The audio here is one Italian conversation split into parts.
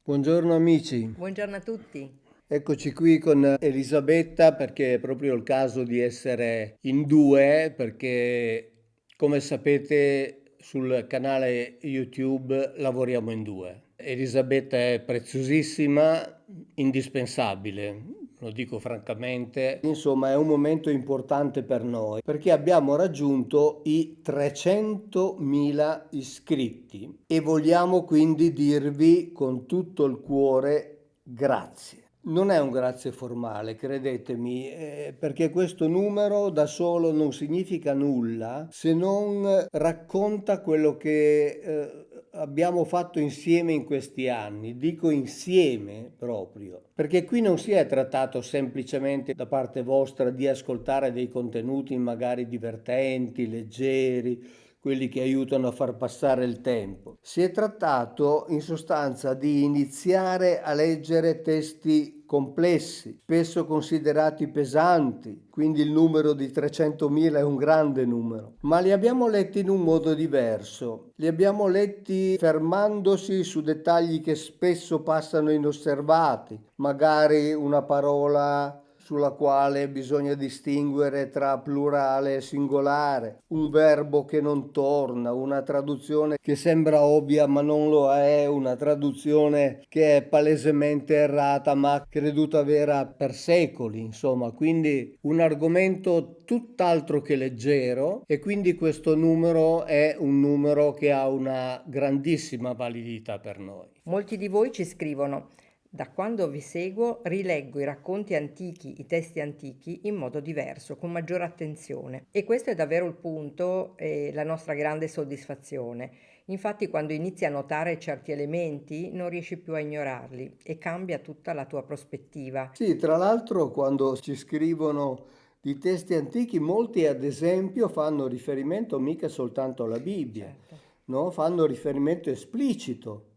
Buongiorno amici, Buongiorno a tutti. eccoci qui con Elisabetta perché è proprio il caso di essere in due perché come sapete sul canale YouTube lavoriamo in due. Elisabetta è preziosissima, indispensabile, lo dico francamente. Insomma, è un momento importante per noi perché abbiamo raggiunto i 300.000 iscritti e vogliamo quindi dirvi con tutto il cuore grazie. Non è un grazie formale, credetemi, perché questo numero da solo non significa nulla se non racconta quello che abbiamo fatto insieme in questi anni. Dico insieme proprio, perché qui non si è trattato semplicemente da parte vostra di ascoltare dei contenuti magari divertenti, leggeri, quelli che aiutano a far passare il tempo. Si è trattato in sostanza di iniziare a leggere testi complessi, spesso considerati pesanti, quindi il numero di 300.000 è un grande numero, ma li abbiamo letti in un modo diverso. Li abbiamo letti fermandosi su dettagli che spesso passano inosservati, magari una parola sulla quale bisogna distinguere tra plurale e singolare, un verbo che non torna, una traduzione che sembra ovvia ma non lo è, una traduzione che è palesemente errata ma creduta vera per secoli, insomma, quindi un argomento tutt'altro che leggero e quindi questo numero è un numero che ha una grandissima validità per noi. Molti di voi ci scrivono: da quando vi seguo rileggo i racconti antichi, i testi antichi in modo diverso, con maggiore attenzione. E questo è davvero il punto e la nostra grande soddisfazione. Infatti, quando inizi a notare certi elementi, non riesci più a ignorarli e cambia tutta la tua prospettiva. Sì, tra l'altro quando ci scrivono di testi antichi, molti ad esempio fanno riferimento mica soltanto alla Bibbia, Certo. no? Fanno riferimento esplicito,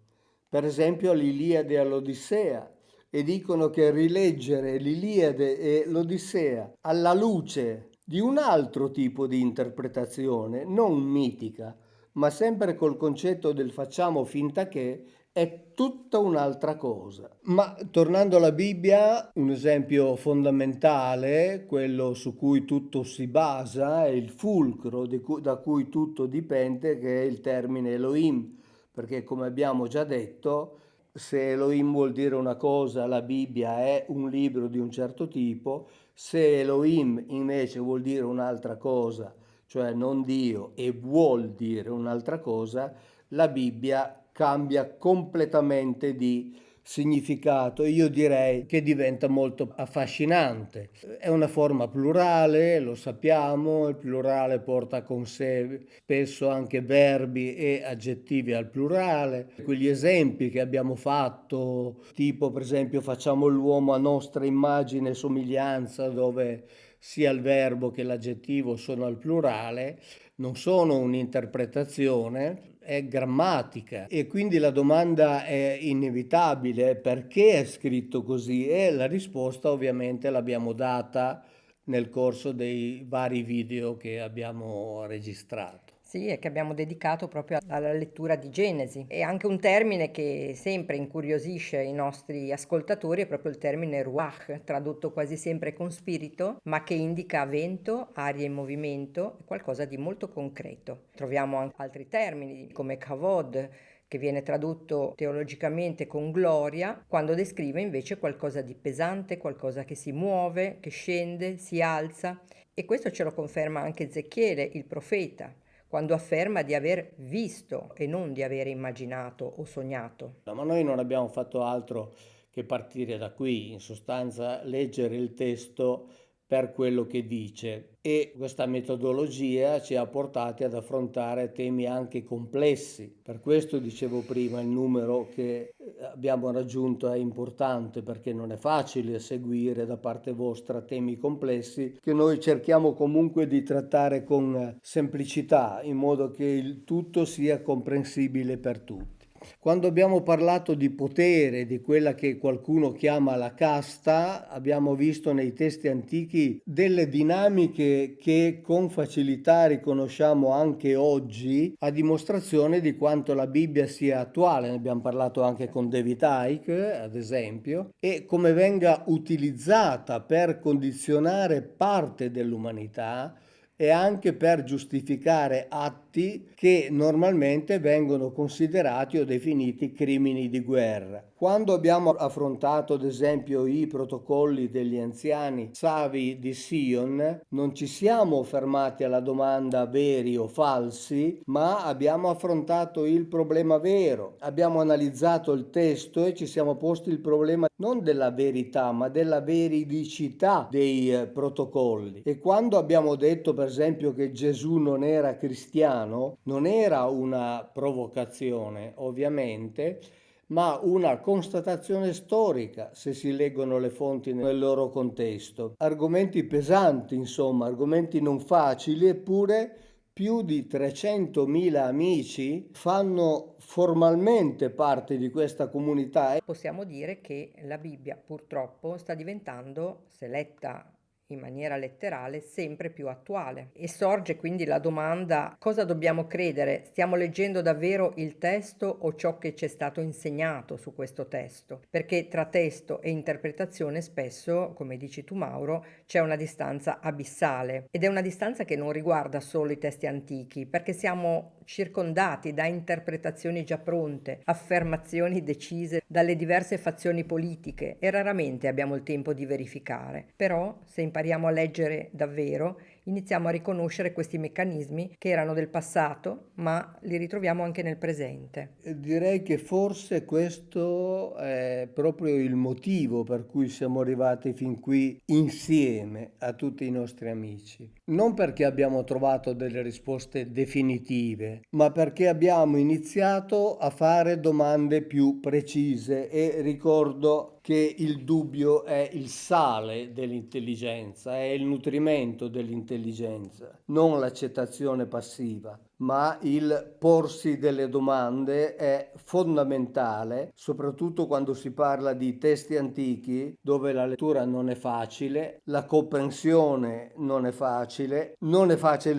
per esempio all'Iliade e all'Odissea, e dicono che rileggere l'Iliade e l'Odissea alla luce di un altro tipo di interpretazione, non mitica, ma sempre col concetto del facciamo finta che, è tutta un'altra cosa. Ma tornando alla Bibbia, un esempio fondamentale, quello su cui tutto si basa, è il fulcro da cui tutto dipende, che è il termine Elohim, perché come abbiamo già detto, se Elohim vuol dire una cosa, la Bibbia è un libro di un certo tipo, se Elohim invece vuol dire un'altra cosa, cioè non Dio, e vuol dire un'altra cosa, la Bibbia cambia completamente di significato. Io direi che diventa molto affascinante. È una forma plurale, lo sappiamo, il plurale porta con sé spesso anche verbi e aggettivi al plurale. Quegli esempi che abbiamo fatto, tipo per esempio facciamo l'uomo a nostra immagine e somiglianza, dove sia il verbo che l'aggettivo sono al plurale, non sono un'interpretazione, è grammatica e quindi la domanda è inevitabile, perché è scritto così? E la risposta ovviamente l'abbiamo data nel corso dei vari video che abbiamo registrato. Sì, e che abbiamo dedicato proprio alla lettura di Genesi. E anche un termine che sempre incuriosisce i nostri ascoltatori è proprio il termine ruach, tradotto quasi sempre con spirito, ma che indica vento, aria in movimento, qualcosa di molto concreto. Troviamo anche altri termini come kavod, che viene tradotto teologicamente con gloria, quando descrive invece qualcosa di pesante, qualcosa che si muove, che scende, si alza. E questo ce lo conferma anche Ezechiele, il profeta, quando afferma di aver visto e non di aver immaginato o sognato. Ma noi non abbiamo fatto altro che partire da qui, in sostanza leggere il testo per quello che dice e questa metodologia ci ha portati ad affrontare temi anche complessi. Per questo dicevo prima il numero che abbiamo raggiunto è importante perché non è facile seguire da parte vostra temi complessi che noi cerchiamo comunque di trattare con semplicità in modo che il tutto sia comprensibile per tutti. Quando abbiamo parlato di potere, di quella che qualcuno chiama la casta, abbiamo visto nei testi antichi delle dinamiche che con facilità riconosciamo anche oggi, a dimostrazione di quanto la Bibbia sia attuale. Ne abbiamo parlato anche con David Icke, ad esempio, e come venga utilizzata per condizionare parte dell'umanità e anche per giustificare atti che normalmente vengono considerati o definiti crimini di guerra. Quando abbiamo affrontato ad esempio i protocolli degli anziani savi di Sion, non ci siamo fermati alla domanda veri o falsi, ma abbiamo affrontato il problema vero. Abbiamo analizzato il testo e ci siamo posti il problema non della verità, ma della veridicità dei protocolli. E quando abbiamo detto per esempio che Gesù non era cristiano, non era una provocazione, ovviamente, ma una constatazione storica, se si leggono le fonti nel loro contesto. Argomenti pesanti, insomma, argomenti non facili, eppure più di 300.000 amici fanno formalmente parte di questa comunità. Possiamo dire che la Bibbia purtroppo sta diventando, se letta in maniera letterale, sempre più attuale. E sorge quindi la domanda: cosa dobbiamo credere? Stiamo leggendo davvero il testo o ciò che ci è stato insegnato su questo testo? Perché tra testo e interpretazione spesso, come dici tu Mauro, c'è una distanza abissale, ed è una distanza che non riguarda solo i testi antichi, perché siamo circondati da interpretazioni già pronte, affermazioni decise dalle diverse fazioni politiche, e raramente abbiamo il tempo di verificare. Però, se impariamo a leggere davvero, iniziamo a riconoscere questi meccanismi che erano del passato, ma li ritroviamo anche nel presente. Direi che forse questo è proprio il motivo per cui siamo arrivati fin qui insieme a tutti i nostri amici. Non perché abbiamo trovato delle risposte definitive, ma perché abbiamo iniziato a fare domande più precise, e ricordo che il dubbio è il sale dell'intelligenza, è il nutrimento dell'intelligenza, non l'accettazione passiva, ma il porsi delle domande è fondamentale, soprattutto quando si parla di testi antichi, dove la lettura non è facile, la comprensione non è facile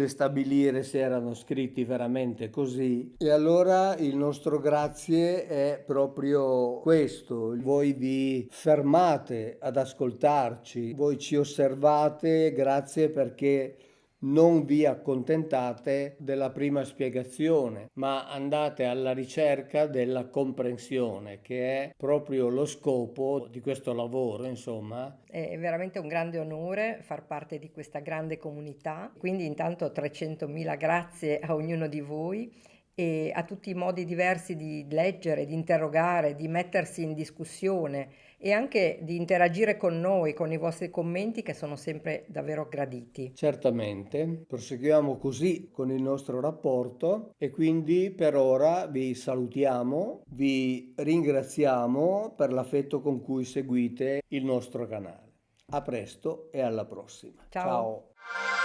stabilire se erano scritti veramente così. E allora il nostro grazie è proprio questo: voi vi fermate ad ascoltarci, voi ci osservate, grazie perché non vi accontentate della prima spiegazione, ma andate alla ricerca della comprensione, che è proprio lo scopo di questo lavoro, insomma. È veramente un grande onore far parte di questa grande comunità, quindi intanto 300.000 grazie a ognuno di voi e a tutti i modi diversi di leggere, di interrogare, di mettersi in discussione e anche di interagire con noi, con i vostri commenti che sono sempre davvero graditi. Certamente, proseguiamo così con il nostro rapporto e quindi per ora vi salutiamo, vi ringraziamo per l'affetto con cui seguite il nostro canale. A presto e alla prossima. Ciao! Ciao!